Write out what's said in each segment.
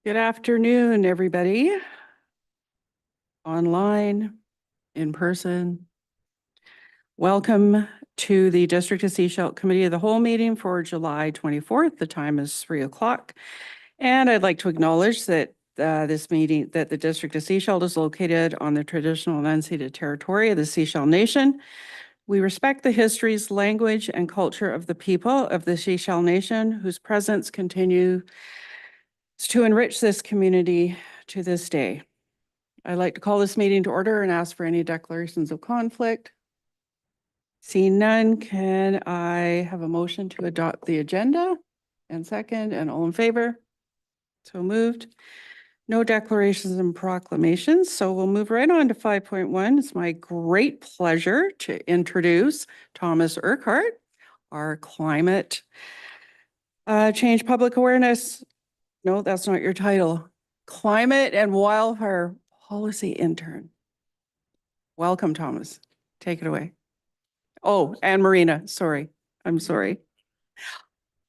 Good afternoon, everybody. Online, in person. Welcome to the District of Sechelt Committee of the Whole meeting for July 24th. The time is 3 o'clock. And I'd like to acknowledge that the District of Sechelt is located on the traditional and unceded territory of the Sechelt Nation. We respect the histories, language, and culture of the people of the Sechelt Nation, whose presence continues to enrich this community to this day. I'd like to call this meeting to order and ask for any declarations of conflict. Seeing none, can I have a motion to adopt the agenda? And second, and all in favor? So moved. No declarations and proclamations, so we'll move right on to 5.1. It's my great pleasure to introduce Thomas Urquhart, our climate change public awareness. No, that's not your title. Climate and wildfire policy intern. Welcome, Thomas. Take it away. Oh, and Marina, sorry. I'm sorry.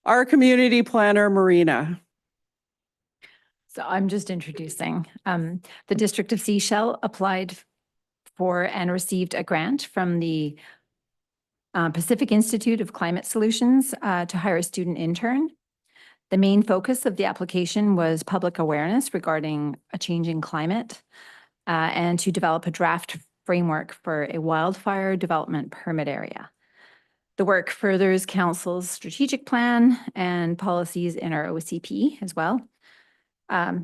Our community planner, Marina. So I'm just introducing. The District of Sechelt applied for and received a grant from the Pacific Institute of Climate Solutions to hire a student intern. The main focus of the application was public awareness regarding a changing climate and to develop a draft framework for a wildfire development permit area. The work furthers Council's strategic plan and policies in our OCP as well.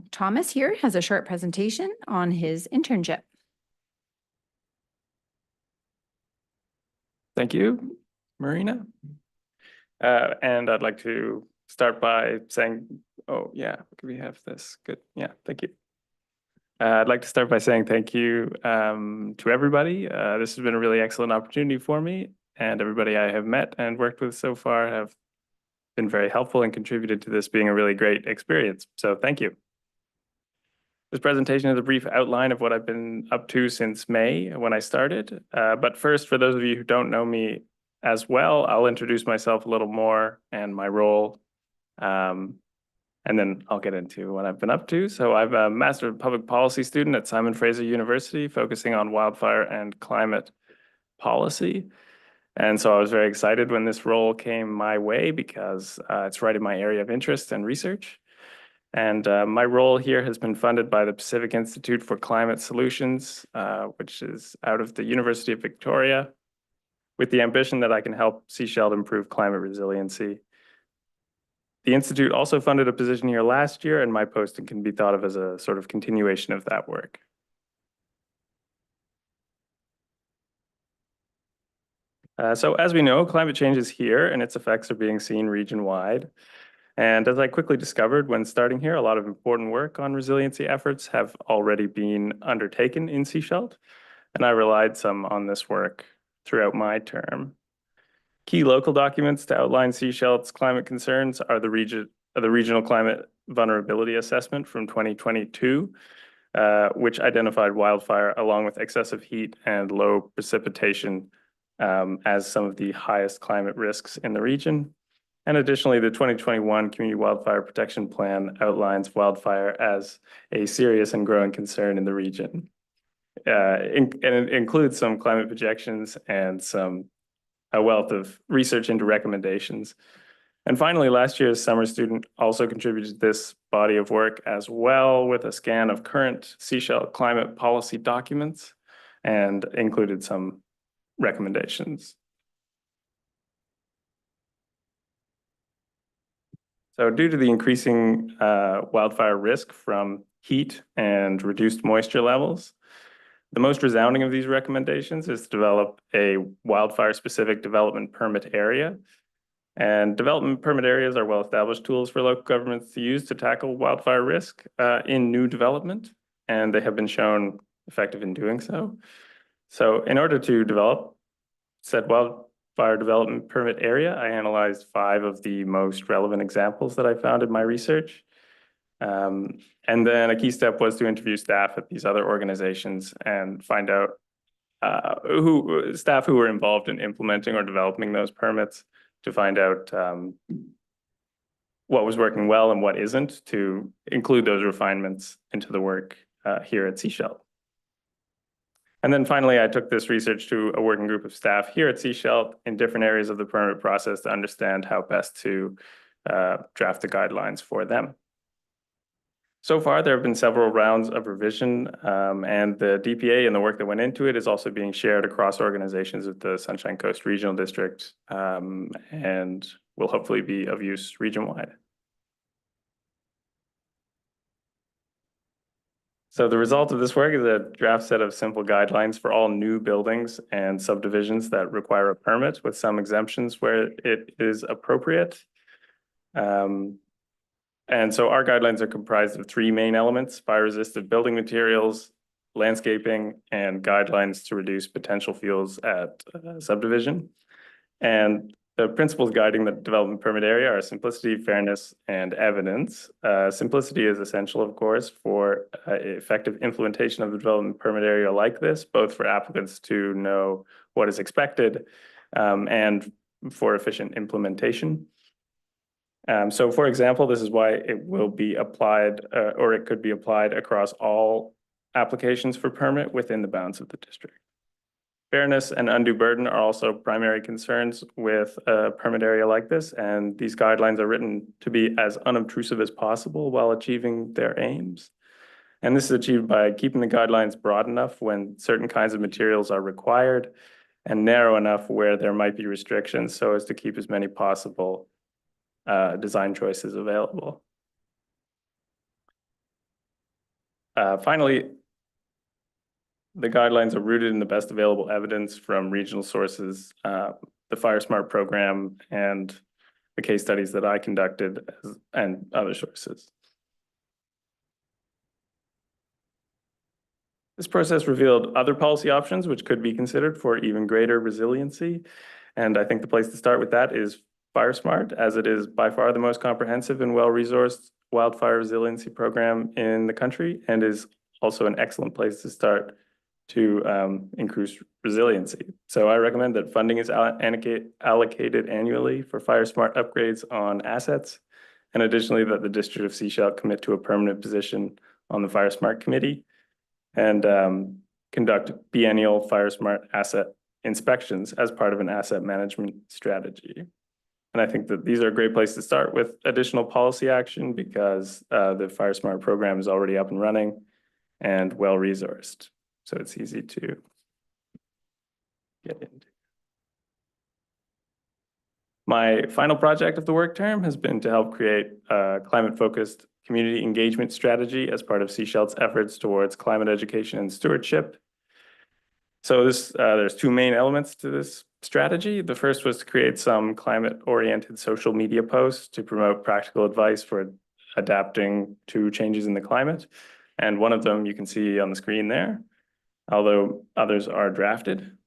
Thomas here has a short presentation on his internship. Thank you, Marina. And I'd like to start by saying, oh yeah, we have this, good, yeah, thank you. I'd like to start by saying thank you to everybody. This has been a really excellent opportunity for me, and everybody I have met and worked with so far have been very helpful and contributed to this being a really great experience. So thank you. This presentation is a brief outline of what I've been up to since May when I started. But first, for those of you who don't know me as well, I'll introduce myself a little more and my role. And then I'll get into what I've been up to. So I'm a Master of Public Policy student at Simon Fraser University, focusing on wildfire and climate policy. And so I was very excited when this role came my way because it's right in my area of interest and research. And my role here has been funded by the Pacific Institute for Climate Solutions, which is out of the University of Victoria, with the ambition that I can help Sechelt improve climate resiliency. The Institute also funded a position here last year, and my posting can be thought of as a sort of continuation of that work. So as we know, climate change is here and its effects are being seen region-wide. And as I quickly discovered when starting here, a lot of important work on resiliency efforts have already been undertaken in Sechelt, and I relied some on this work throughout my term. Key local documents to outline Sechelt's climate concerns are the Regional Climate Vulnerability Assessment from 2022, which identified wildfire along with excessive heat and low precipitation as some of the highest climate risks in the region. And additionally, the 2021 Community Wildfire Protection Plan outlines wildfire as a serious and growing concern in the region. And it includes some climate projections and a wealth of research into recommendations. And finally, last year's summer student also contributed this body of work as well with a scan of current Sechelt climate policy documents and included some recommendations. So due to the increasing wildfire risk from heat and reduced moisture levels, the most resounding of these recommendations is to develop a wildfire-specific development permit area. And development permit areas are well-established tools for local governments to use to tackle wildfire risk in new development, and they have been shown effective in doing so. So in order to develop said wildfire development permit area, I analyzed 5 of the most relevant examples that I found in my research. And then a key step was to interview staff at these other organizations and find out staff who were involved in implementing or developing those permits to find out what was working well and what isn't, to include those refinements into the work here at Sechelt. And then finally, I took this research to a working group of staff here at Sechelt in different areas of the permit process to understand how best to draft the guidelines for them. So far, there have been several rounds of revision, and the DPA and the work that went into it is also being shared across organizations of the Sunshine Coast Regional District, and will hopefully be of use region-wide. So the result of this work is a draft set of simple guidelines for all new buildings and subdivisions that require a permit, with some exemptions where it is appropriate. And so our guidelines are comprised of three main elements: fire-resistant building materials, landscaping, and guidelines to reduce potential fuels at subdivision. And the principles guiding the development permit area are simplicity, fairness, and evidence. Simplicity is essential, of course, for effective implementation of the development permit area like this, both for applicants to know what is expected and for efficient implementation. So for example, this is why it will be applied or it could be applied across all applications for permit within the bounds of the district. Fairness and undue burden are also primary concerns with a permit area like this, and these guidelines are written to be as unobtrusive as possible while achieving their aims. And this is achieved by keeping the guidelines broad enough when certain kinds of materials are required, and narrow enough where there might be restrictions, so as to keep as many possible design choices available. Finally, the guidelines are rooted in the best available evidence from regional sources, the FireSmart program, and the case studies that I conducted, and other sources. This process revealed other policy options which could be considered for even greater resiliency. And I think the place to start with that is FireSmart, as it is by far the most comprehensive and well-resourced wildfire resiliency program in the country, and is also an excellent place to start to increase resiliency. So I recommend that funding is allocated annually for FireSmart upgrades on assets, and additionally that the District of Sechelt commit to a permanent position on the FireSmart committee and conduct biennial FireSmart asset inspections as part of an asset management strategy. And I think that these are a great place to start with additional policy action, because the FireSmart program is already up and running and well-resourced. So it's easy to get into. My final project of the work term has been to help create a climate-focused community engagement strategy as part of Sechelt's efforts towards climate education and stewardship. So there's two main elements to this strategy. The first was to create some climate-oriented social media posts to promote practical advice for adapting to changes in the climate. And one of them you can see on the screen there, although others are drafted.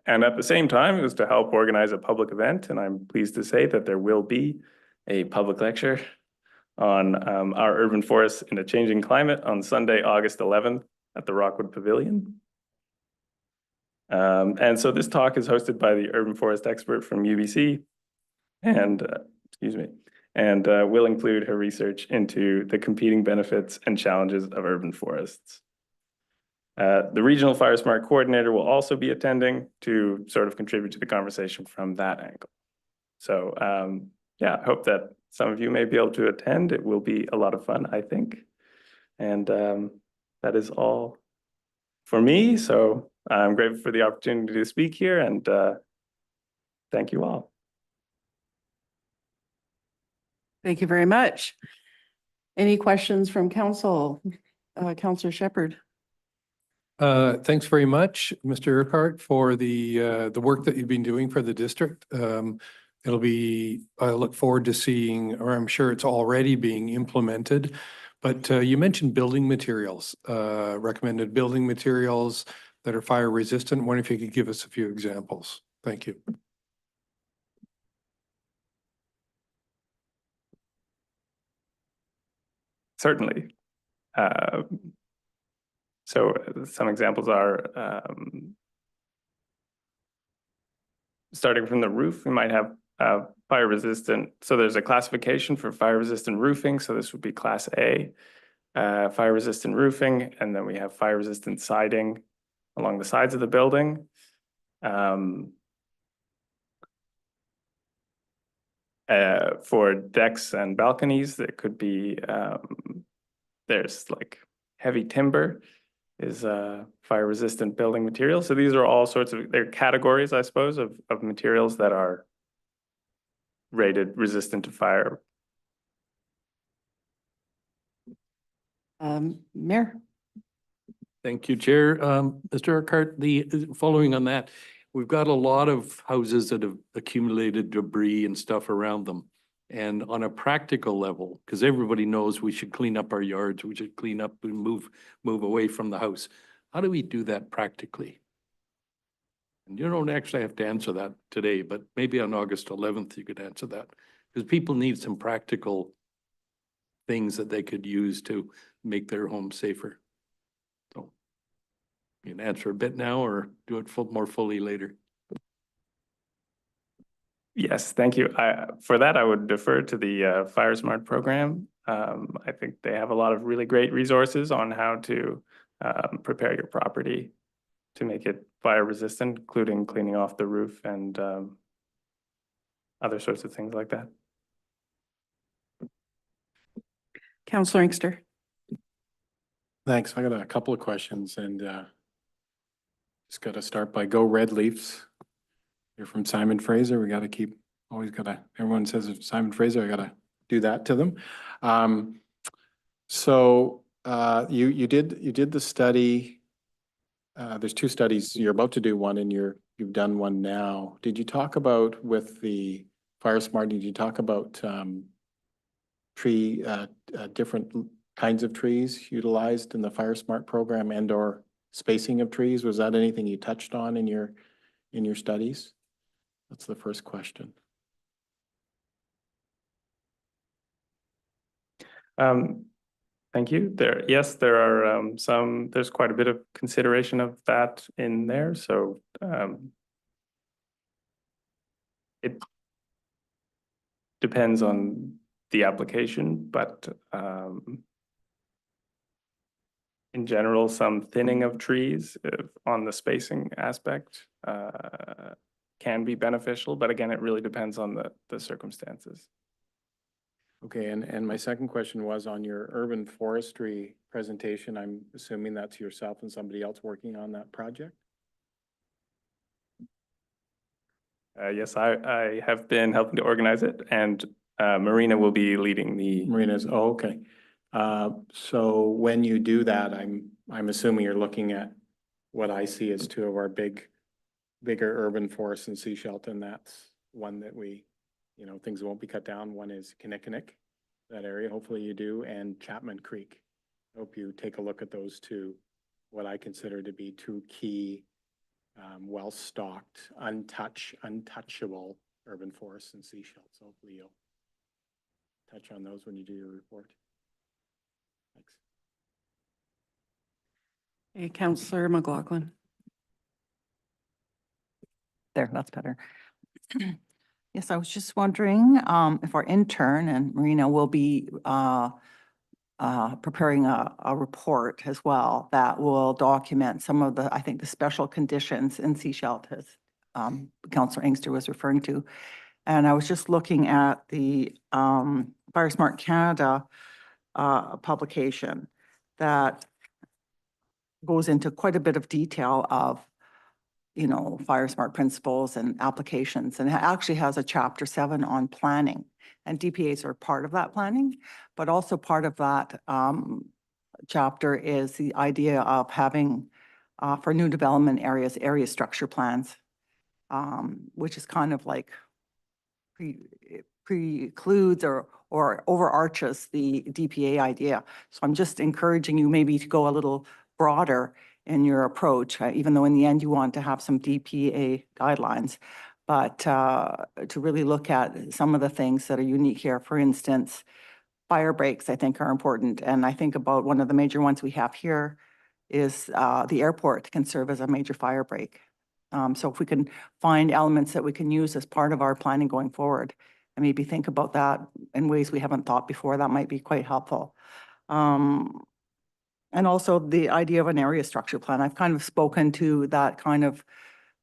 And at the same time, it was to help organize a public event. And I'm pleased to say that there will be a public lecture on our urban forests in a changing climate on Sunday, August 11th at the Rockwood Pavilion. And so this talk is hosted by the urban forest expert from UBC, and will include her research into the competing benefits and challenges of urban forests. The regional FireSmart coordinator will also be attending to sort of contribute to the conversation from that angle. So yeah, I hope that some of you may be able to attend. It will be a lot of fun, I think. And that is all for me. So I'm grateful for the opportunity to speak here, and thank you all. Thank you very much. Any questions from council? Councillor Shepherd. Thanks very much, Mr. Urquhart, for the work that you've been doing for the district. I look forward to seeing, or I'm sure it's already being implemented, but you mentioned building materials, recommended building materials that are fire resistant. I wonder if you could give us a few examples. Thank you. Certainly. So some examples are starting from the roof. We might have fire resistant. So there's a classification for fire resistant roofing. So this would be class A, fire resistant roofing. And then we have fire resistant siding along the sides of the building. For decks and balconies, there could be, there's like heavy timber is fire resistant building material. So these are all sorts of, they're categories, I suppose, of materials that are rated resistant to fire. Mayor? Thank you, Chair. Mr. Urquhart, following on that, we've got a lot of houses that have accumulated debris and stuff around them. And on a practical level, because everybody knows we should clean up our yards, we should clean up and move away from the house. How do we do that practically? And you don't actually have to answer that today, but maybe on August 11th, you could answer that. Because people need some practical things that they could use to make their home safer. So you can answer a bit now or do it more fully later. Yes, thank you. For that, I would defer to the Fire Smart program. I think they have a lot of really great resources on how to prepare your property to make it fire resistant, including cleaning off the roof and other sorts of things like that. Councillor Inkster? Thanks. I got a couple of questions and just got to start by go Red Leafs. You're from Simon Fraser. We got to keep, always got to, everyone says it's Simon Fraser. I got to do that to them. You did the study. There's two studies. You're about to do one and you've done one now. Did you talk about with the Fire Smart, did you talk about different kinds of trees utilized in the Fire Smart program and or spacing of trees? Was that anything you touched on in your studies? That's the first question. Thank you. Yes, there are there's quite a bit of consideration of that in there. So it depends on the application, but in general, some thinning of trees on the spacing aspect can be beneficial, but again, it really depends on the circumstances. Okay, and my second question was on your urban forestry presentation. I'm assuming that's yourself and somebody else working on that project? Yes, I have been helping to organize it, and Marina will be leading the. Marina's, oh, okay. So when you do that, I'm assuming you're looking at what I see as two of our bigger urban forests in Sechelt, and that's one that we, things won't be cut down. One is Kinnickinnick, that area, hopefully you do, and Chapman Creek. I hope you take a look at those two, what I consider to be two key, well-stocked, untouchable urban forests in Sechelt. So hopefully you'll touch on those when you do your report. Thanks. Hey, Councillor McLaughlin? There, that's better. Yes, I was just wondering if our intern and Marina will be preparing a report as well that will document some of the, I think, the special conditions in Sechelt, as Councillor Inkster was referring to. And I was just looking at the Fire Smart Canada publication that goes into quite a bit of detail of Fire Smart principles and applications, and it actually has a chapter 7 on planning, and DPAs are part of that planning, but also part of that chapter is the idea of having for new development areas, area structure plans, which is kind of like precludes or overarches the DPA idea. So I'm just encouraging you maybe to go a little broader in your approach, even though in the end you want to have some DPA guidelines, but to really look at some of the things that are unique here. For instance, fire breaks, I think, are important. And I think about one of the major ones we have here is the airport can serve as a major fire break. So if we can find elements that we can use as part of our planning going forward, and maybe think about that in ways we haven't thought before, that might be quite helpful. And also the idea of an area structure plan. I've kind of spoken to that, kind of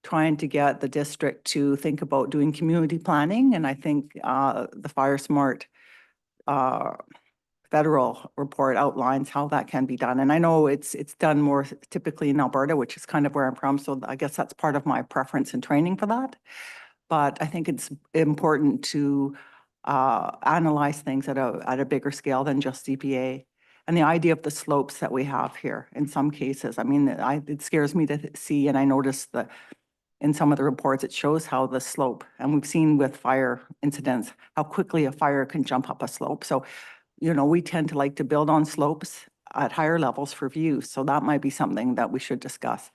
trying to get the district to think about doing community planning. And I think the Fire Smart federal report outlines how that can be done. And I know it's done more typically in Alberta, which is kind of where I'm from. So I guess that's part of my preference and training for that. But I think it's important to analyze things at a bigger scale than just CPA. And the idea of the slopes that we have here in some cases, I mean, it scares me to see, and I noticed that in some of the reports, it shows how the slope, and we've seen with fire incidents, how quickly a fire can jump up a slope. So, you know, we tend to like to build on slopes at higher levels for views. So that might be something that we should discuss.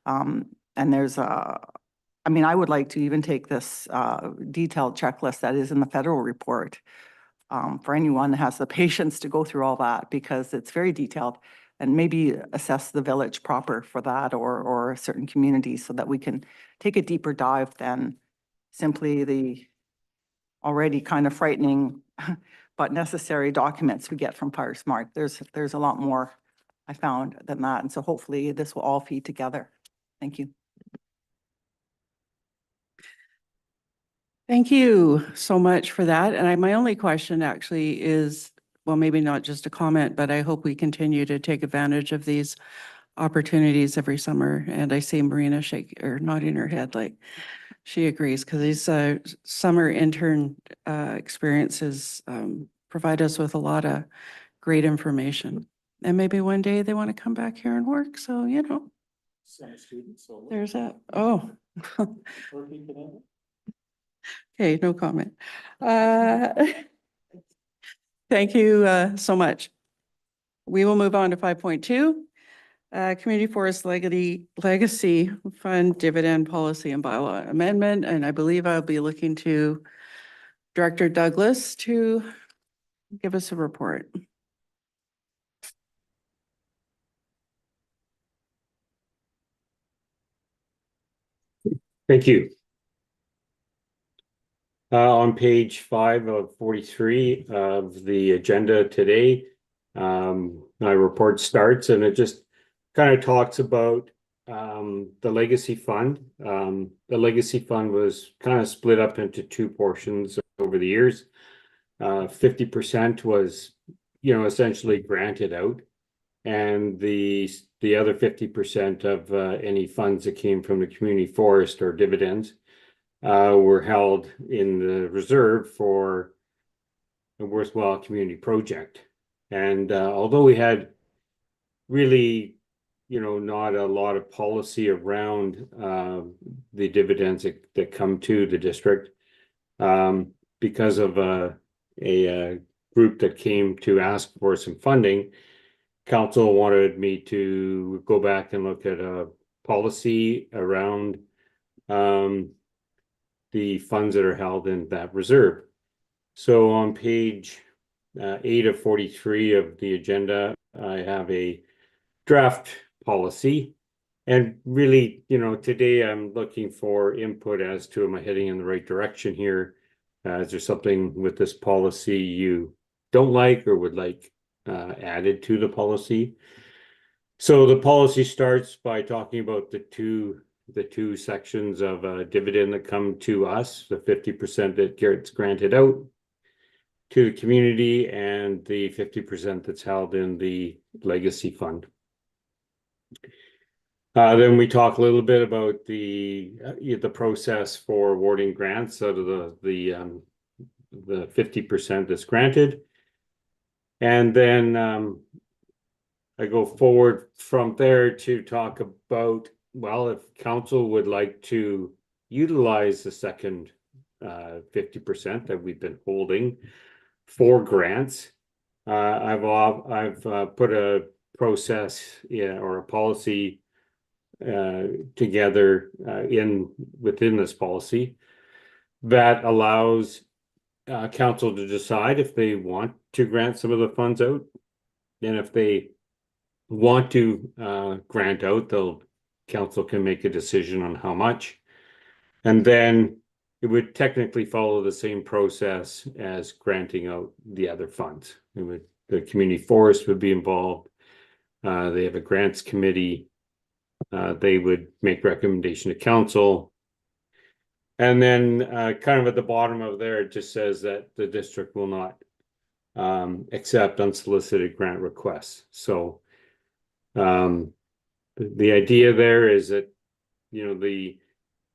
And there's I mean, I would like to even take this detailed checklist that is in the federal report for anyone that has the patience to go through all that, because it's very detailed, and maybe assess the village proper for that, or certain communities, so that we can take a deeper dive than simply the already kind of frightening but necessary documents we get from Fire Smart. There's a lot more I found than that. And so hopefully this will all feed together. Thank you. Thank you so much for that. And my only question actually is, well, maybe not just a comment, but I hope we continue to take advantage of these opportunities every summer. And I see Marina nodding her head like she agrees, because these summer intern experiences provide us with a lot of great information. And maybe one day they want to come back here and work. So, you know, there's that. Oh. Okay, no comment. Thank you so much. We will move on to 5.2, Community Forest Legacy Fund Dividend Policy and Bylaw Amendment. And I believe I'll be looking to Director Douglas to give us a report. Thank you. On page 5 of 43 of the agenda today, my report starts, and it just kind of talks about the Legacy Fund. The Legacy Fund was kind of split up into two portions over the years. 50% was, you know, essentially granted out, and the other 50% of any funds that came from the community forest or dividends were held in the reserve for a worthwhile community project. And although we had really, you know, not a lot of policy around the dividends that come to the district, because of a group that came to ask for some funding, council wanted me to go back and look at a policy around the funds that are held in that reserve. So on page 8 of 43 of the agenda, I have a draft policy. And really, you know, today I'm looking for input as to, am I heading in the right direction here? Is there something with this policy you don't like or would like added to the policy? So the policy starts by talking about the two sections of dividend that come to us, the 50% that gets granted out to the community, and the 50% that's held in the Legacy Fund. Then we talk a little bit about the process for awarding grants out of the 50% that's granted. And then I go forward from there to talk about, well, if council would like to utilize the second 50% that we've been holding for grants, I've put a process or a policy together within this policy that allows council to decide if they want to grant some of the funds out. And if they want to grant out, they'll council can make a decision on how much. And then it would technically follow the same process as granting out the other funds. The community forest would be involved. They have a grants committee. They would make recommendation to council. And then kind of at the bottom of there, it just says that the district will not accept unsolicited grant requests. So the idea there is that,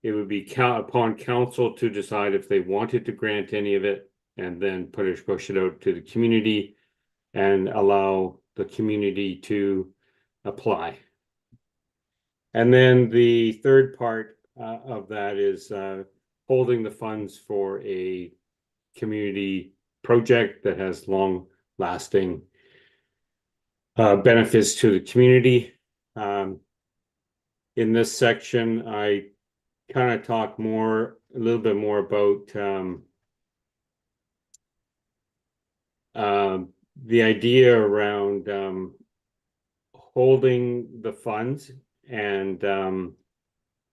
it would be upon council to decide if they wanted to grant any of it, and then push it out to the community and allow the community to apply. And then the third part of that is holding the funds for a community project that has long-lasting benefits to the community. In this section, I kind of talk a little bit more about the idea around holding the funds and a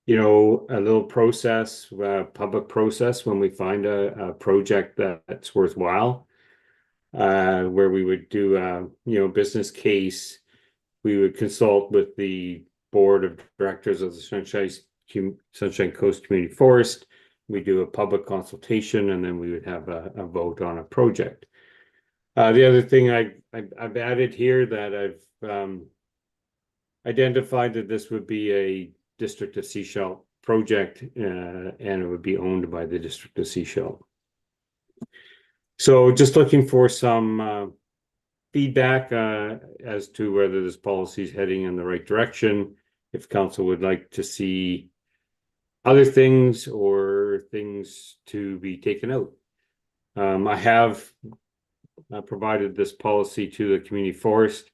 little process, public process when we find a project that's worthwhile, where we would do business case. We would consult with the board of directors of the Sunshine Coast Community Forest. We do a public consultation, and then we would have a vote on a project. The other thing I've added here that I've identified that this would be a District of Sechelt project, and it would be owned by the District of Sechelt. So just looking for some feedback as to whether this policy is heading in the right direction. If council would like to see other things or things to be taken out. I have provided this policy to the community forest.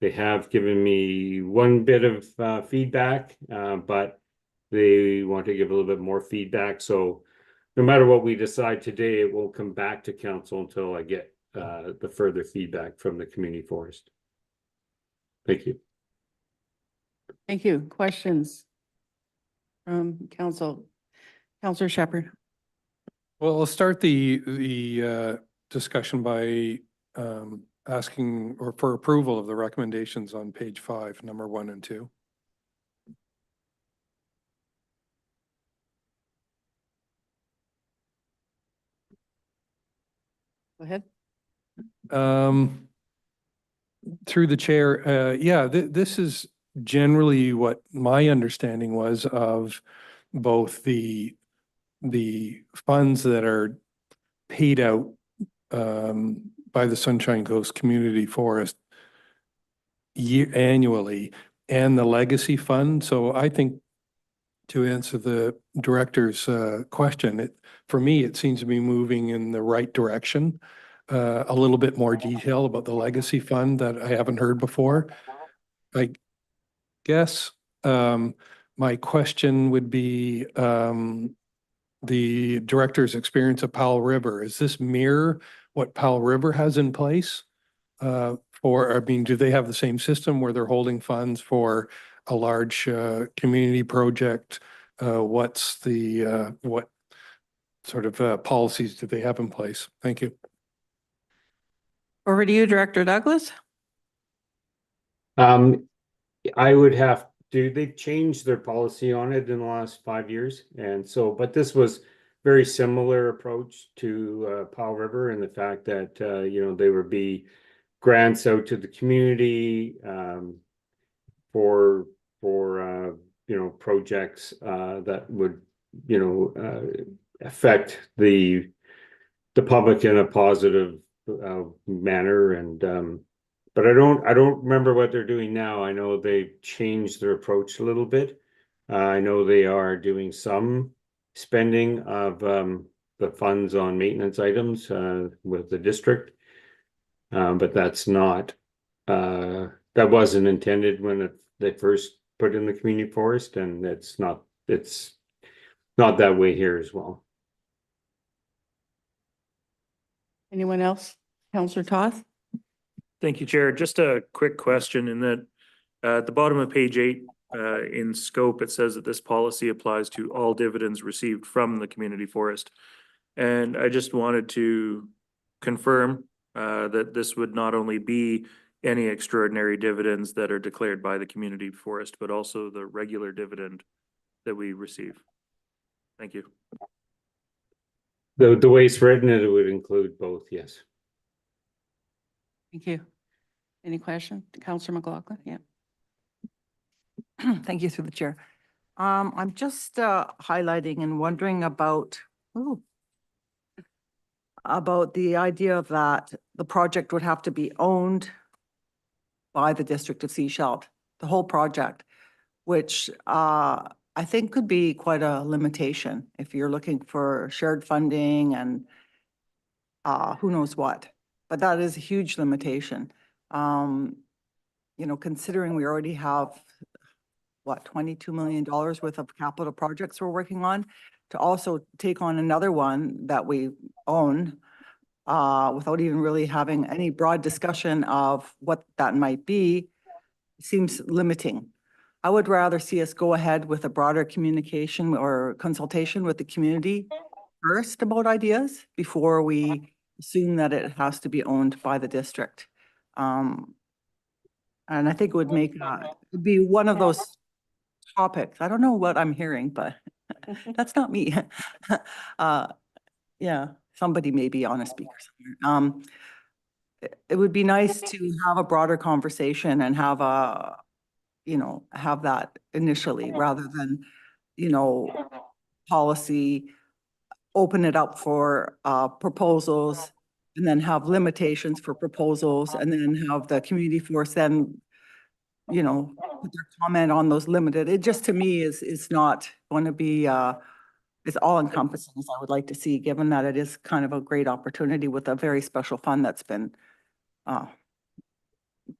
They have given me one bit of feedback, but they want to give a little bit more feedback. So no matter what we decide today, it won't come back to council until I get the further feedback from the community forest. Thank you. Thank you. Questions from council? Councillor Shepherd. Well, I'll start the discussion by asking or for approval of the recommendations on page 5, number 1 and 2. Go ahead. Through the chair, this is generally what my understanding was of both the funds that are paid out by the Sunshine Coast Community Forest annually and the legacy fund. So I think, to answer the director's question, for me, it seems to be moving in the right direction. A little bit more detail about the legacy fund that I haven't heard before. I guess my question would be the director's experience of Powell River. Is this mirror what Powell River has in place? Do they have the same system where they're holding funds for a large community project? What sort of policies do they have in place? Thank you. Over to you, Director Douglas. I would have to, they've changed their policy on it in the last 5 years. And so, but this was very similar approach to Powell River, and the fact that, there would be grants out to the community for projects that would, affect the public in a positive manner. And but I don't remember what they're doing now. I know they've changed their approach a little bit. I know they are doing some spending of the funds on maintenance items with the district, but that's not that wasn't intended when they first put in the community forest, and it's not that way here as well. Anyone else? Councillor Toth? Thank you, Chair. Just a quick question in that at the bottom of page 8, in scope, it says that this policy applies to all dividends received from the community forest. And I just wanted to confirm that this would not only be any extraordinary dividends that are declared by the community forest, but also the regular dividend that we receive. Thank you. The way it's written, it would include both, yes. Thank you. Any question? Counselor McLaughlin? Yeah. Thank you through the chair. I'm just highlighting and wondering about the idea that the project would have to be owned by the District of Sechelt, the whole project, which I think could be quite a limitation if you're looking for shared funding and who knows what. But that is a huge limitation. You know, considering we already have, what, $22 million worth of capital projects we're working on, to also take on another one that we own without even really having any broad discussion of what that might be, seems limiting. I would rather see us go ahead with a broader communication or consultation with the community first about ideas before we assume that it has to be owned by the district. And I think it would make, it'd be one of those topics. I don't know what I'm hearing, but that's not me. Yeah, somebody may be on a speaker somewhere. It would be nice to have a broader conversation and have have that initially rather than, policy, open it up for proposals and then have limitations for proposals and then have the community force then, put their comment on those limited. It just to me is not going to be as all encompassing as I would like to see, given that it is kind of a great opportunity with a very special fund that's been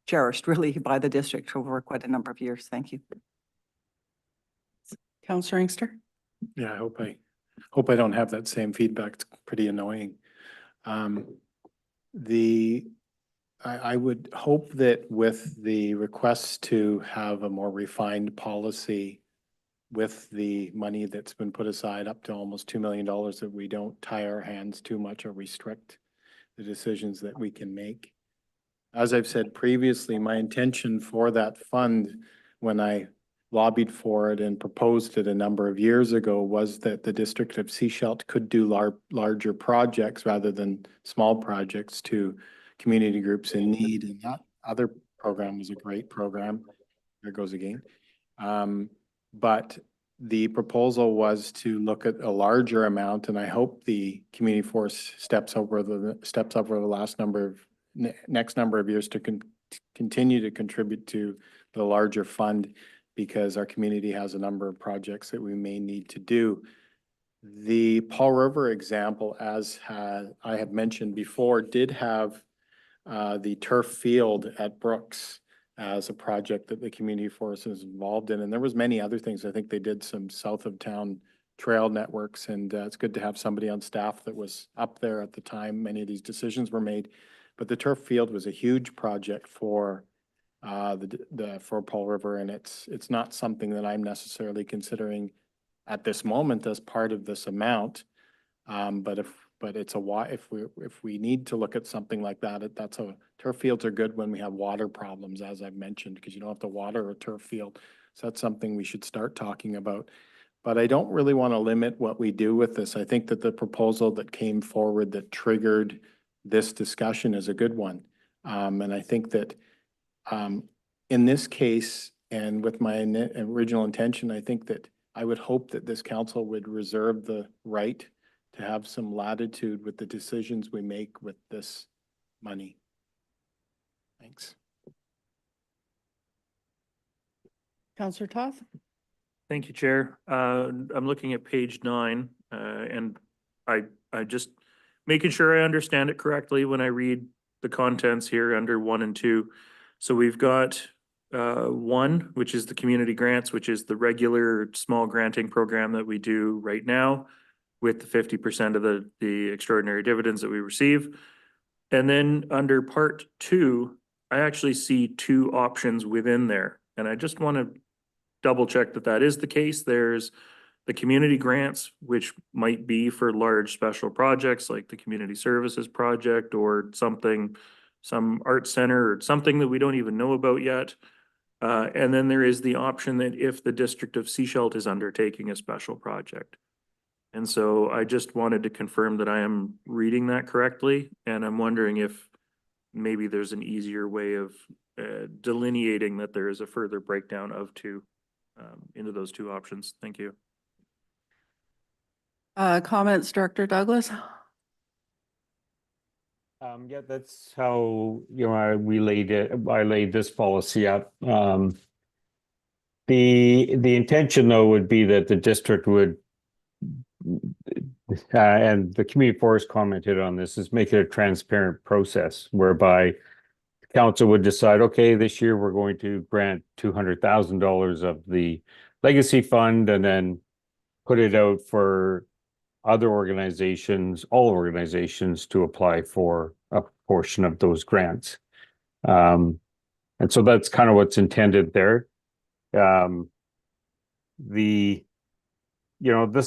cherished really by the district over quite a number of years. Thank you. Counselor Inkster? Yeah, I hope I don't have that same feedback. It's pretty annoying. I would hope that with the requests to have a more refined policy with the money that's been put aside up to almost $2 million, that we don't tie our hands too much or restrict the decisions that we can make. As I've said previously, my intention for that fund when I lobbied for it and proposed it a number of years ago was that the District of Sechelt could do larger projects rather than small projects to community groups in need. And that other program was a great program. There goes again. But the proposal was to look at a larger amount, and I hope the community force steps up over the last next number of years to continue to contribute to the larger fund, because our community has a number of projects that we may need to do. The Paul River example, as I have mentioned before, did have the turf field at Brooks as a project that the community forest is involved in. And there was many other things. I think they did some south of town trail networks, and it's good to have somebody on staff that was up there at the time many of these decisions were made. But the turf field was a huge project for for Paul River, and it's not something that I'm necessarily considering at this moment as part of this amount. But it's if we need to look at something like that, turf fields are good when we have water problems, as I've mentioned, because you don't have to water a turf field. So that's something we should start talking about. But I don't really want to limit what we do with this. I think that the proposal that came forward that triggered this discussion is a good one. And I think that in this case, and with my original intention, I think that I would hope that this council would reserve the right to have some latitude with the decisions we make with this money. Thanks. Counselor Toth? Thank you, Chair. I'm looking at page 9, and I just making sure I understand it correctly when I read the contents here under 1 and 2. So we've got 1, which is the community grants, which is the regular small granting program that we do right now with the 50% of the extraordinary dividends that we receive. And then under part 2, I actually see 2 options within there. And I just want to double check that that is the case. There's the community grants, which might be for large special projects like the community services project or something, some art center or something that we don't even know about yet. And then there is the option that if the District of Sechelt is undertaking a special project. And so I just wanted to confirm that I am reading that correctly, and I'm wondering if maybe there's an easier way of delineating that there is a further breakdown of two into those two options. Thank you. Comments, Director Douglas? Yeah, that's how, I laid this policy up. The intention though would be that the district would, and the community forest commented on this, is make it a transparent process whereby council would decide, okay, this year we're going to grant $200,000 of the legacy fund and then put it out for other organizations, all organizations to apply for a portion of those grants. And so that's kind of what's intended there. This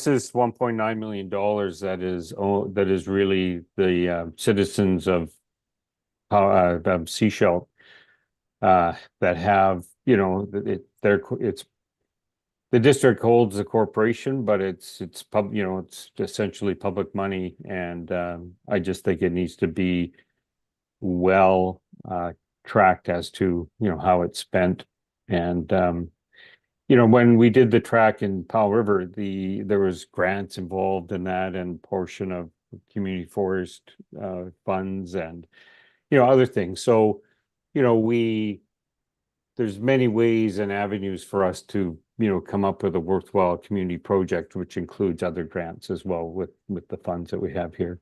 is $1.9 million that is really the citizens of Sechelt that have, it's the district holds the corporation, but it's essentially public money, and I just think it needs to be well tracked as to how it's spent. And when we did the track in Powell River, there was grants involved in that and portion of community forest funds and other things. So there's many ways and avenues for us to come up with a worthwhile community project, which includes other grants as well with the funds that we have here.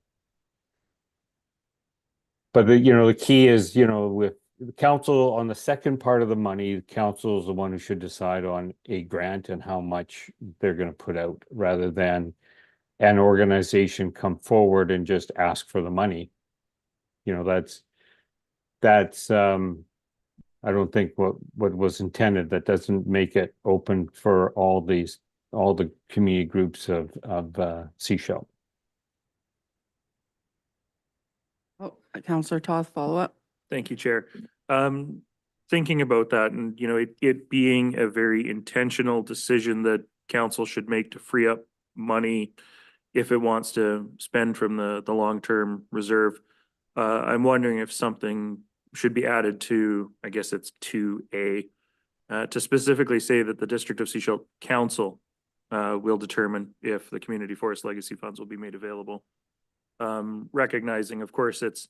But the key is, with the council on the second part of the money, the council is the one who should decide on a grant and how much they're going to put out, rather than an organization come forward and just ask for the money. That's I don't think what was intended. That doesn't make it open for all the community groups of Sechelt. Oh, Councillor Toth, follow up. Thank you, Chair. Thinking about that and, it being a very intentional decision that council should make to free up money if it wants to spend from the long-term reserve. I'm wondering if something should be added to, I guess it's 2A, to specifically say that the District of Sechelt Council will determine if the community forest legacy funds will be made available. Recognizing, of course, it's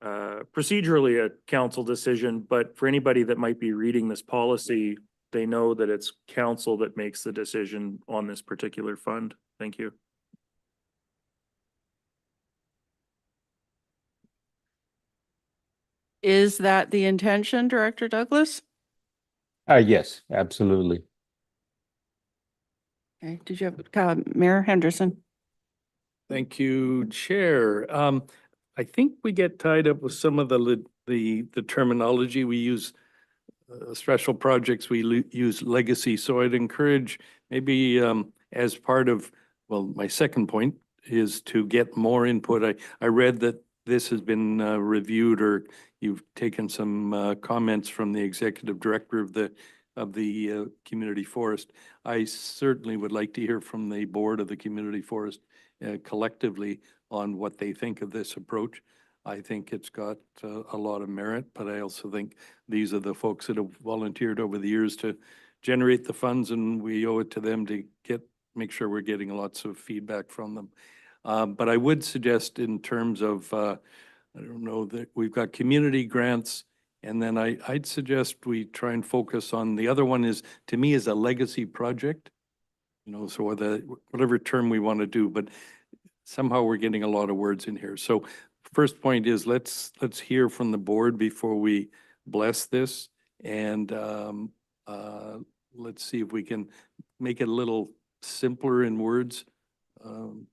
procedurally a council decision, but for anybody that might be reading this policy, they know that it's council that makes the decision on this particular fund. Thank you. Is that the intention, Director Douglas? Yes, absolutely. Okay, did you have, Mayor Henderson? Thank you, Chair. I think we get tied up with some of the terminology we use. Special projects, we use legacy. So I'd encourage maybe as part of, my second point is to get more input. I read that this has been reviewed, or you've taken some comments from the executive director of the community forest. I certainly would like to hear from the board of the community forest collectively on what they think of this approach. I think it's got a lot of merit, but I also think these are the folks that have volunteered over the years to generate the funds, and we owe it to them to make sure we're getting lots of feedback from them. But I would suggest in terms of, I don't know, that we've got community grants, and then I'd suggest we try and focus on the other one is, to me, is a legacy project. So whatever term we want to do, but somehow we're getting a lot of words in here. So first point is let's hear from the board before we bless this, and let's see if we can make it a little simpler in words. So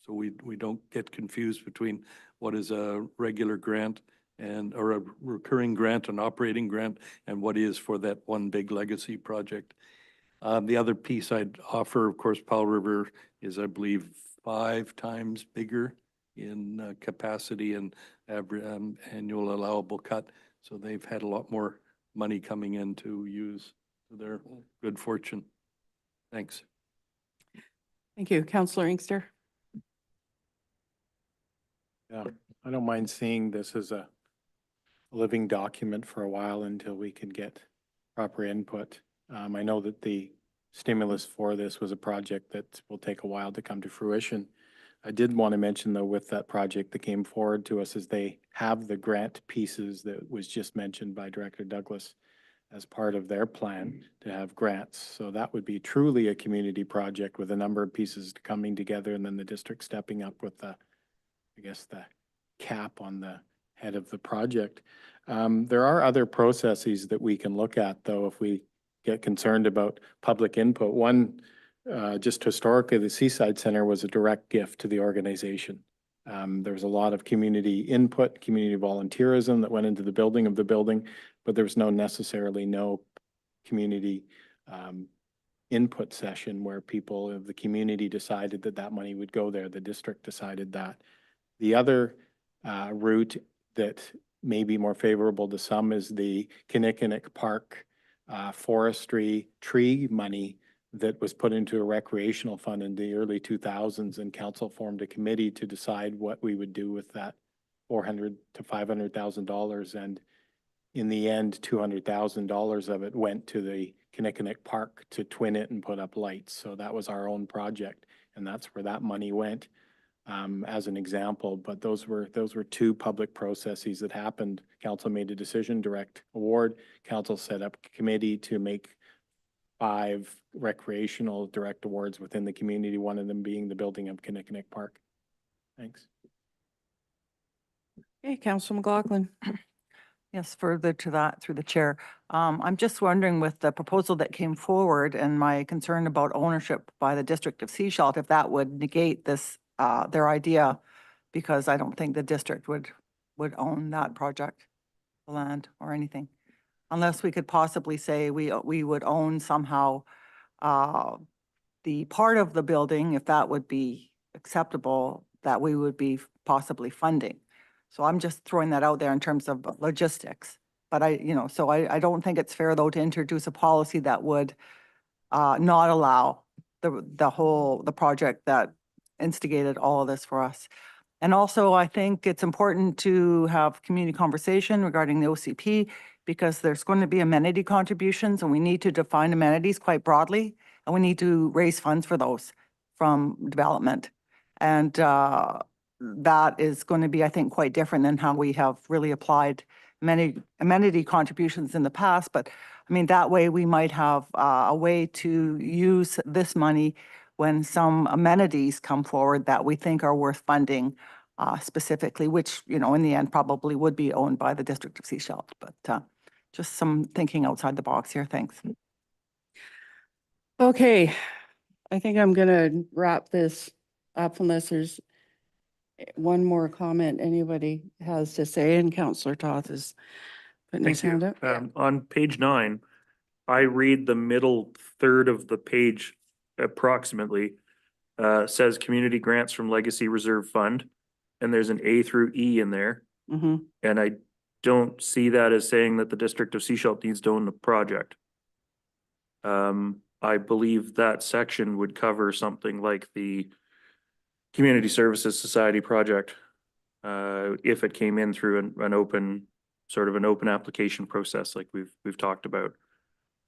we don't get confused between what is a regular grant and, or a recurring grant, an operating grant, and what is for that one big legacy project. The other piece I'd offer, of course, Powell River is, I believe, 5 times bigger in capacity and annual allowable cut. So they've had a lot more money coming in to use to their good fortune. Thanks. Thank you. Counselor Inkster. Yeah, I don't mind seeing this as a living document for a while until we can get proper input. I know that the stimulus for this was a project that will take a while to come to fruition. I did want to mention though, with that project that came forward to us, is they have the grant pieces that was just mentioned by Director Douglas as part of their plan to have grants. So that would be truly a community project with a number of pieces coming together, and then the district stepping up with the, I guess, the cap on the head of the project. There are other processes that we can look at though, if we get concerned about public input. One, just historically, the Seaside Center was a direct gift to the organization. There was a lot of community input, community volunteerism that went into the building of the building, but there was necessarily no community input session where people of the community decided that that money would go there. The district decided that. The other route that may be more favorable to some is the Kinnickinnick Park forestry tree money that was put into a recreational fund in the early 2000s, and council formed a committee to decide what we would do with that $400,000 to $500,000. And in the end, $200,000 of it went to the Kinnickinnick Park to twin it and put up lights. So that was our own project, and that's where that money went, as an example. But those were 2 public processes that happened. Council made a decision, direct award. Council set up a committee to make 5 recreational direct awards within the community, one of them being the building of Kinnickinnick Park. Thanks. Okay, Counselor McLaughlin. Yes, further to that, through the chair. I'm just wondering with the proposal that came forward and my concern about ownership by the District of Sechelt, if that would negate this, their idea, because I don't think the district would own that project, the land or anything. Unless we could possibly say we would own somehow the part of the building, if that would be acceptable, that we would be possibly funding. So I'm just throwing that out there in terms of logistics. But I don't think it's fair though to introduce a policy that would not allow the project that instigated all of this for us. And also, I think it's important to have community conversation regarding the OCP, because there's going to be amenity contributions, and we need to define amenities quite broadly, and we need to raise funds for those from development. And that is going to be, I think, quite different than how we have really applied many amenity contributions in the past. But I mean, that way we might have a way to use this money when some amenities come forward that we think are worth funding specifically, which, in the end probably would be owned by the District of Sechelt. But just some thinking outside the box here. Thanks. Okay, I think I'm gonna wrap this up unless there's one more comment anybody has to say, and Counselor Toth is putting his Thank hand you. up. On page 9, I read the middle third of the page approximately, says community grants from Legacy Reserve Fund, and there's an A through E in there. Mm-hmm. And I don't see that as saying that the District of Sechelt needs to own the project. I believe that section would cover something like the Community Services Society project, if it came in through an open, sort of an open application process like we've talked about.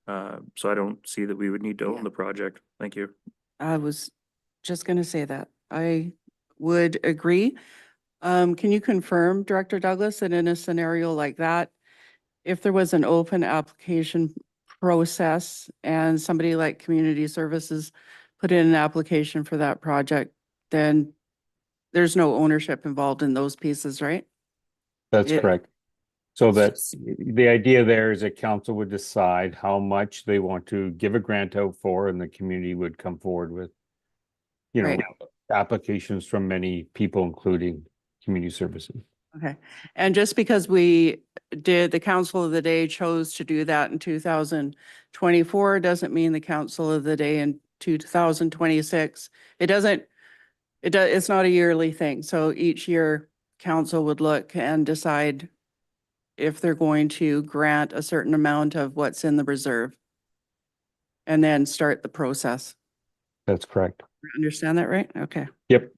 So I don't see that we would need to own Yeah. the project. Thank you. I was just gonna say that. I would agree. Can you confirm, Director Douglas, that in a scenario like that, if there was an open application process and somebody like Community Services put in an application for that project, then there's no ownership involved in those pieces, right? That's Yeah. correct. So that the idea there is that council would decide how much they want to give a grant out for, and the community would come forward with, Right. applications from many people, including community services. Okay, and just because we did, the council of the day chose to do that in 2024, doesn't mean the council of the day in 2026. It doesn't, it's not a yearly thing. So each year, council would look and decide if they're going to grant a certain amount of what's in the reserve. And then start the process. That's correct. Understand that, right? Okay. Yep.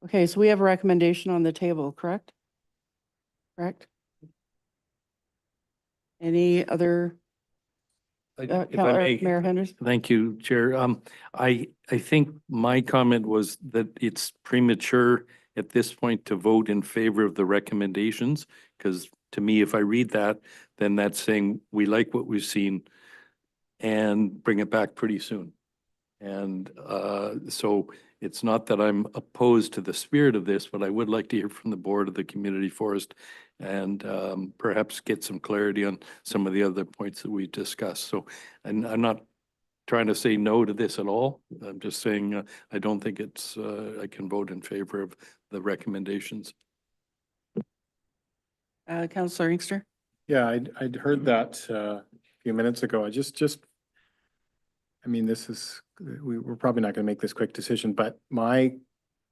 Okay, so we have a recommendation on the table, correct? Correct? Any other, If I may, Mayor Henderson? thank you, Chair. I think my comment was that it's premature at this point to vote in favor of the recommendations. Because to me, if I read that, then that's saying we like what we've seen and bring it back pretty soon. And so it's not that I'm opposed to the spirit of this, but I would like to hear from the board of the community forest and perhaps get some clarity on some of the other points that we discussed. So, and I'm not trying to say no to this at all. I'm just saying I don't think it's, I can vote in favor of the recommendations. Councillor Inkster? Yeah, I'd heard that a few minutes ago. I mean, we're probably not going to make this quick decision, but my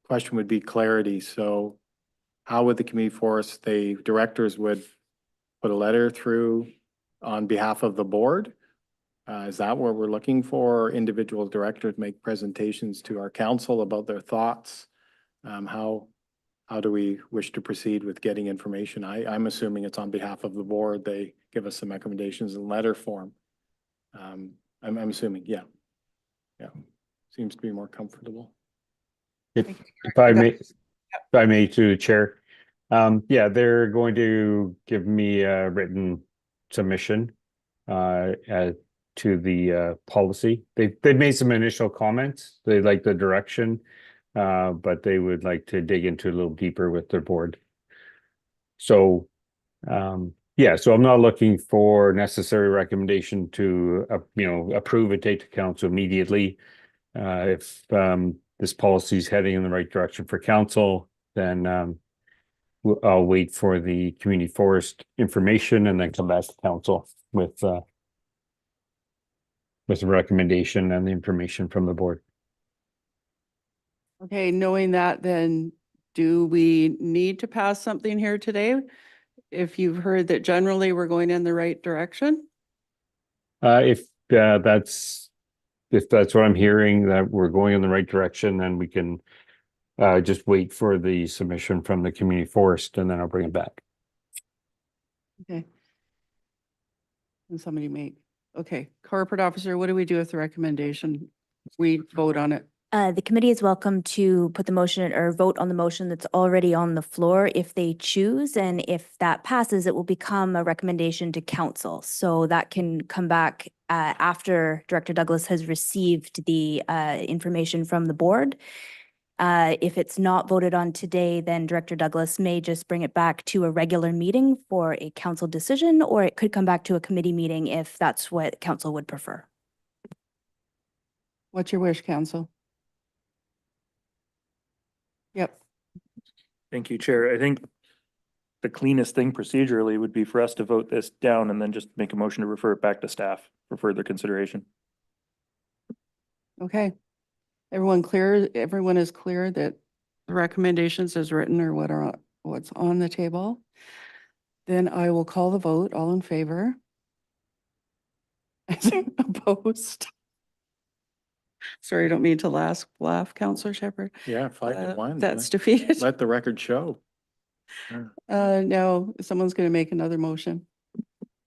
question would be clarity. So how would the community forest, the directors would put a letter through on behalf of the board? Is that what we're looking for? Individual directors make presentations to our council about their thoughts? How do we wish to proceed with getting information? I'm assuming it's on behalf of the board. They give us some recommendations in letter form. I'm assuming, yeah. Yeah, seems to be more comfortable. If I may to the chair. Yeah, they're going to give me a written submission to the policy. They've made some initial comments. They like the direction, but they would like to dig into a little deeper with their board. So, yeah, so I'm not looking for necessary recommendation to, approve and take to council immediately. If this policy is heading in the right direction for council, then I'll wait for the community forest information and then come back to council with the recommendation and the information from the board. Okay, knowing that, then do we need to pass something here today? If you've heard that generally we're going in the right direction? If that's what I'm hearing, that we're going in the right direction, then we can just wait for the submission from the community forest and then I'll bring it back. Okay. And somebody okay, corporate officer, what do we do with the recommendation? We vote on it. The committee is welcome to put the motion or vote on the motion that's already on the floor if they choose. And if that passes, it will become a recommendation to council. So that can come back after Director Douglas has received the information from the board. If it's not voted on today, then Director Douglas may just bring it back to a regular meeting for a council decision, or it could come back to a committee meeting if that's what council would prefer. What's your wish, council? Yep. Thank you, Chair. I think the cleanest thing procedurally would be for us to vote this down and then just make a motion to refer it back to staff for further consideration. Okay. Everyone is clear that the recommendations as written or what's on the table? Then I will call the vote. All in favor? Opposed? Sorry, I don't mean to laugh, Councillor Shepherd. Yeah, 5-1. That's defeated. Let the record show. No, someone's going to make another motion.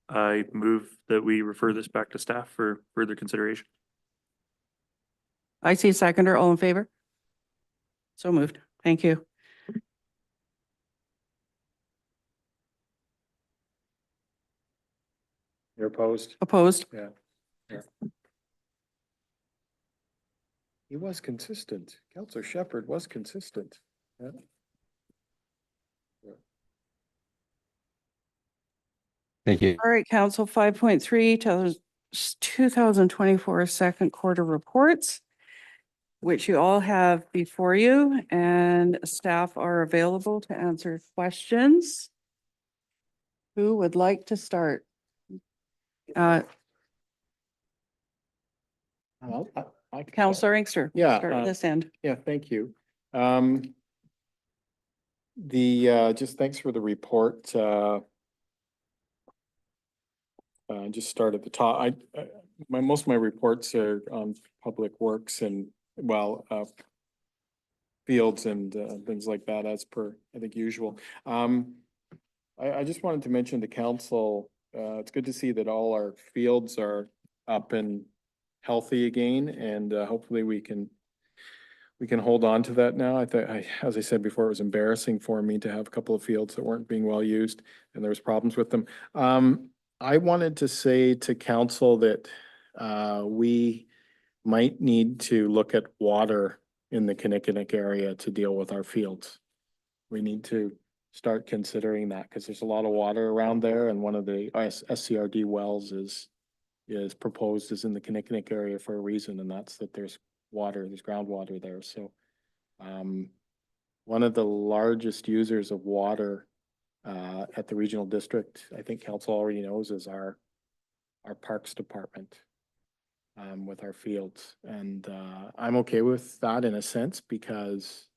I move that we refer this back to staff for further consideration. I see a seconder. All in favor? So moved. Thank you. You're opposed? Opposed? Yeah. He was consistent. Councillor Shepherd was consistent. Yeah. Thank you. All right, Council 5.3, 2024 second quarter reports. which you all have before you, and staff are available to answer questions. Who would like to start? I can Counselor Inkster. Yeah, Start at this end. Yeah, thank you. Just thanks for the report. Just start at the top. Most of my reports are on public works and, well, fields and things like that as per, I think, usual. I just wanted to mention to council, it's good to see that all our fields are up and healthy again, and hopefully we can hold on to that now. As I said before, it was embarrassing for me to have a couple of fields that weren't being well used and there was problems with them. I wanted to say to council that we might need to look at water in the Kinnickinnic area to deal with our fields. We need to start considering that because there's a lot of water around there, and one of the SCRD wells is proposed is in the Kinnickinnic area for a reason, and that's that there's groundwater there. So one of the largest users of water at the regional district, I think council already knows, is our parks department with our fields. And I'm okay with that in a sense because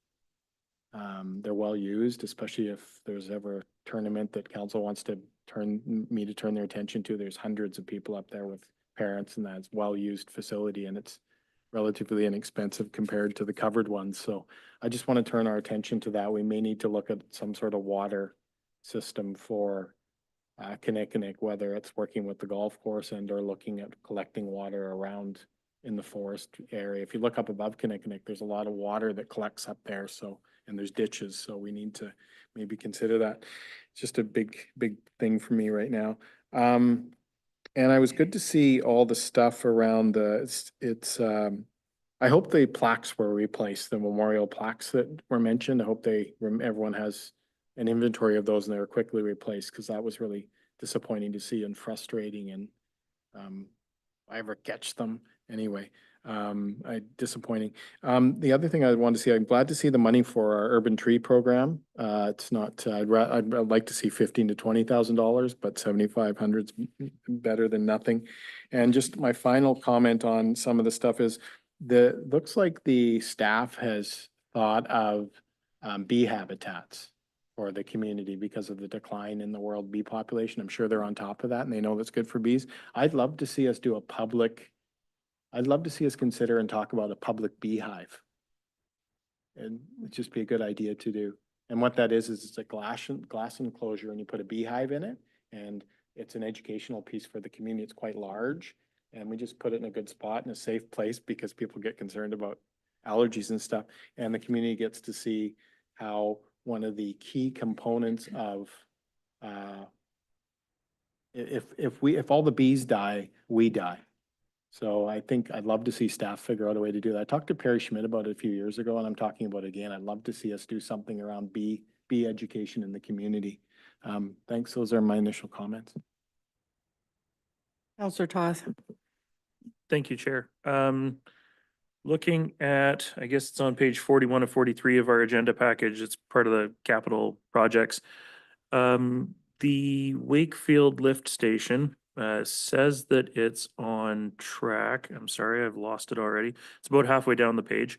they're well used, especially if there's ever a tournament that council wants to turn their attention to. There's hundreds of people up there with parents, and that's well-used facility, and it's relatively inexpensive compared to the covered ones. So I just want to turn our attention to that. We may need to look at some sort of water system for Kinnickinnic, whether it's working with the golf course and or looking at collecting water around in the forest area. If you look up above Kinnickinnic, there's a lot of water that collects up there. So, and there's ditches. So we need to maybe consider that. It's just a big thing for me right now. And I was good to see all the stuff around I hope the plaques were replaced, the memorial plaques that were mentioned. I hope everyone has an inventory of those and they were quickly replaced, because that was really disappointing to see and frustrating. And I ever catch them anyway. Disappointing. The other thing I wanted to see, I'm glad to see the money for our urban tree program. It's not, I'd like to see $15,000 to $20,000, but 7,500 is better than nothing. And just my final comment on some of the stuff is looks like the staff has thought of bee habitats for the community because of the decline in the world bee population. I'm sure they're on top of that and they know that's good for bees. I'd love to see us consider and talk about a public beehive. And it'd just be a good idea to do. And what that is it's a glass enclosure and you put a beehive in it, and it's an educational piece for the community. It's quite large, and we just put it in a good spot in a safe place because people get concerned about allergies and stuff. And the community gets to see how one of the key components of if all the bees die, we die. So I think I'd love to see staff figure out a way to do that. I talked to Perry Schmidt about it a few years ago, and I'm talking about it again. I'd love to see us do something around bee education in the community. Thanks. Those are my initial comments. Counselor Toth. Thank you, Chair. Looking at, I guess it's on page 41 of 43 of our agenda package. It's part of the capital projects. The Wakefield lift station says that it's on track. I'm sorry, I've lost it already. It's about halfway down the page.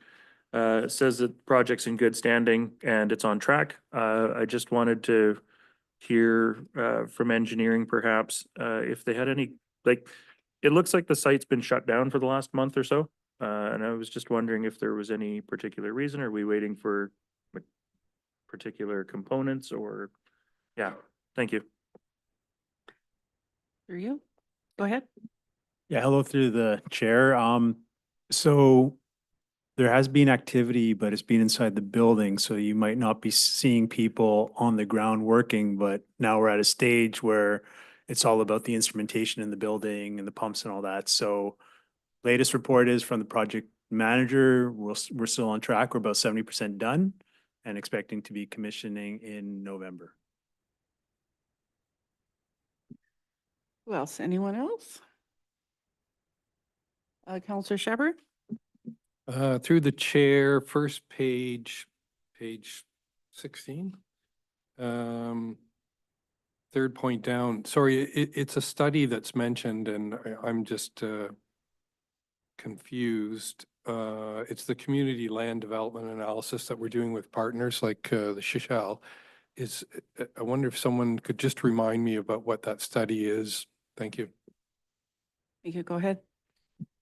It says that the project's in good standing and it's on track. I just wanted to hear from engineering perhaps if they had any, like, it looks like the site's been shut down for the last month or so. And I was just wondering if there was any particular reason. Are we waiting for particular components or, yeah, thank you. Through you. Go ahead. Yeah, hello through the chair. So there has been activity, but it's been inside the building, so you might not be seeing people on the ground working, but now we're at a stage where it's all about the instrumentation in the building and the pumps and all that. So latest report is from the project manager. We're still on track. We're about 70% done and expecting to be commissioning in November. Who else? Anyone else? Counselor Shepherd? Through the chair, first page, page 16. Third point down, sorry, it's a study that's mentioned and I'm just confused. It's the community land development analysis that we're doing with partners like the Shishal. I wonder if someone could just remind me about what that study is. Thank you. You could go ahead.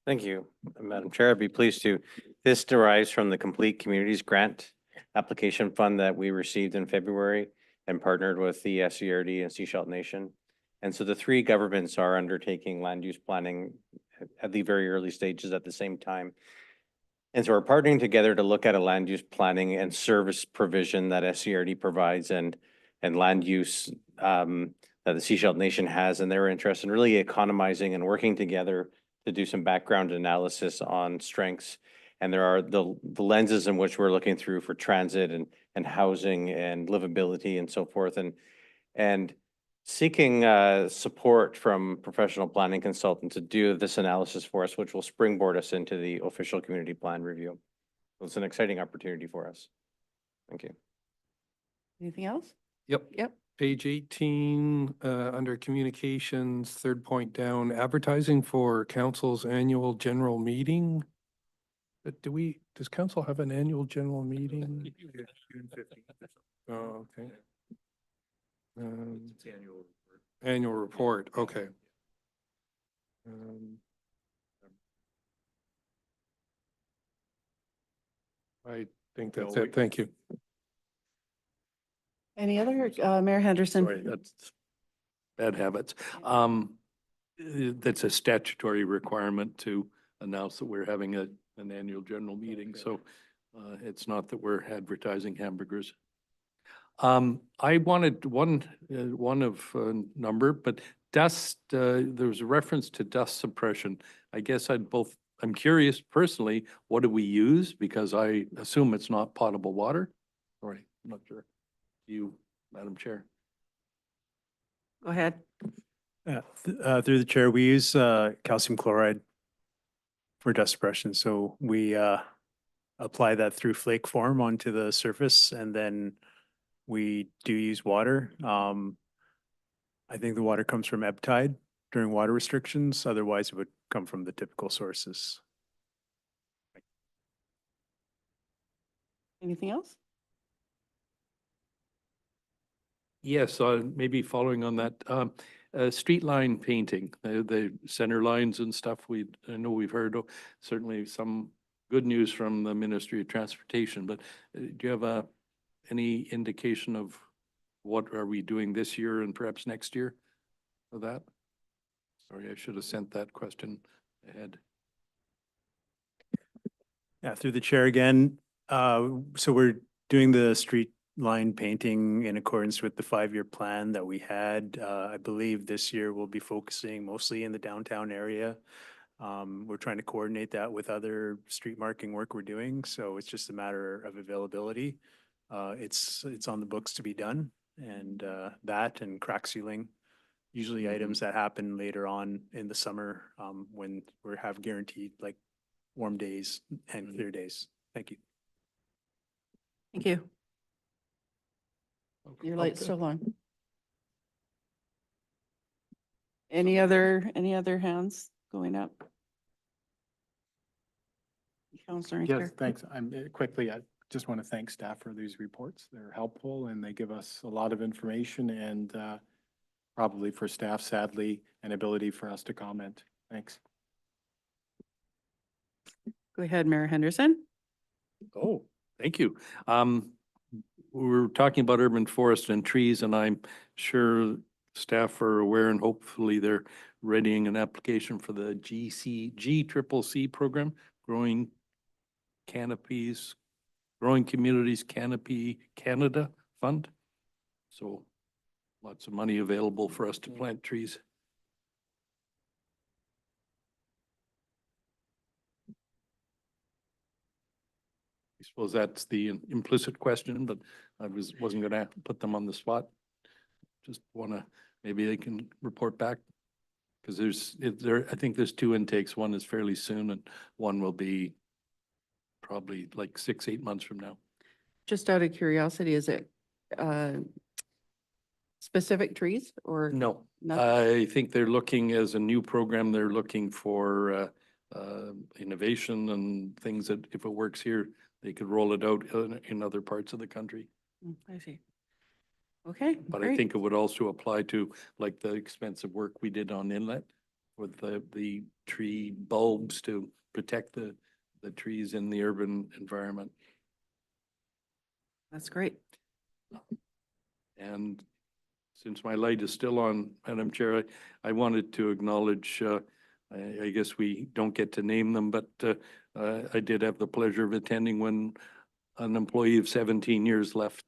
Thank you, Madam Chair. I'd be pleased to. This derives from the Complete Communities Grant application fund that we received in February and partnered with the SCRD and Sechelt Nation. And so the three governments are undertaking land use planning at the very early stages at the same time. And so we're partnering together to look at a land use planning and service provision that SCRD provides and land use that the Sechelt Nation has in their interest, and really economizing and working together to do some background analysis on strengths. And there are the lenses in which we're looking through for transit and housing and livability and so forth, and seeking support from professional planning consultant to do this analysis for us, which will springboard us into the official community plan review. So it's an exciting opportunity for us. Thank you. Anything else? Yep. Yep. Page 18, under communications, third point down, advertising for council's annual general meeting. But does council have an annual general meeting? Oh, okay. Annual report, okay. I think that's it. Thank you. Any other, Mayor Henderson? Sorry, that's bad habits. That's a statutory requirement to announce that we're having an annual general meeting, so it's not that we're advertising hamburgers. I wanted one number, but dust, there was a reference to dust suppression. I guess I'm curious personally, what do we use? Because I assume it's not potable water. Sorry, I'm not sure. You, Madam Chair. Go ahead. Through the chair, we use calcium chloride for dust suppression. So we apply that through flake form onto the surface, and then we do use water. I think the water comes from ebb tide during water restrictions. Otherwise, it would come from the typical sources. Anything else? Yes, maybe following on that, street line painting, the center lines and stuff, I know we've heard certainly some good news from the Ministry of Transportation, but do you have any indication of what are we doing this year and perhaps next year for that? Sorry, I should have sent that question ahead. Yeah, through the chair again. So we're doing the street line painting in accordance with the 5-year plan that we had. I believe this year we'll be focusing mostly in the downtown area. We're trying to coordinate that with other street marking work we're doing, so it's just a matter of availability. It's on the books to be done, and that and crack sealing, usually items that happen later on in the summer when we have guaranteed like warm days and clear days. Thank you. Thank you. Your light's still on. Any other hands going up? Counselor Yes, Inker? thanks. Quickly, I just want to thank staff for these reports. They're helpful and they give us a lot of information and probably for staff, sadly, an ability for us to comment. Thanks. Go ahead, Mayor Henderson. Oh, thank you. We were talking about urban forest and trees, and I'm sure staff are aware and hopefully they're readying an application for the GCC program, Growing Canopies, Growing Communities Canopy Canada Fund. So lots of money available for us to plant trees. I suppose that's the implicit question, but I wasn't gonna put them on the spot. Just wanna, maybe they can report back. Cause I think there's 2 intakes. One is fairly soon and one will be probably like 6, 8 months from now. Just out of curiosity, is it specific trees or? No, Nothing? I think they're looking as a new program, they're looking for innovation and things that if it works here, they could roll it out in other parts of the country. I see. Okay, But I great. think it would also apply to like the expensive work we did on Inlet with the tree bulbs to protect the trees in the urban environment. That's great. And since my light is still on, Madam Chair, I wanted to acknowledge, I guess we don't get to name them, but I did have the pleasure of attending when an employee of 17 years left,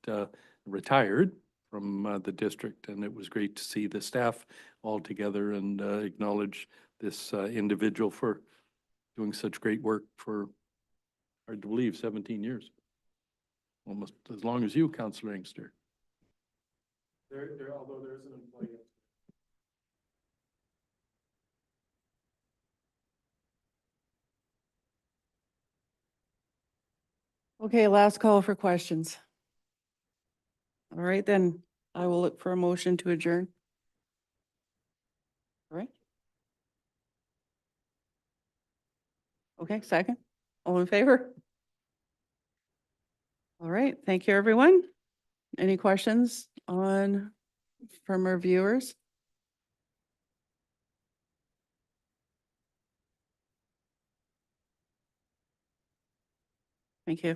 retired from the district. And it was great to see the staff all together and acknowledge this individual for doing such great work for, hard to believe, 17 years. Almost as long as you, Councillor Inkster. Although there's an employee. Okay, last call for questions. All right, then I will look for a motion to adjourn. All right. Okay, second. All in favor? All right, thank you, everyone. Any questions from our viewers? Thank you.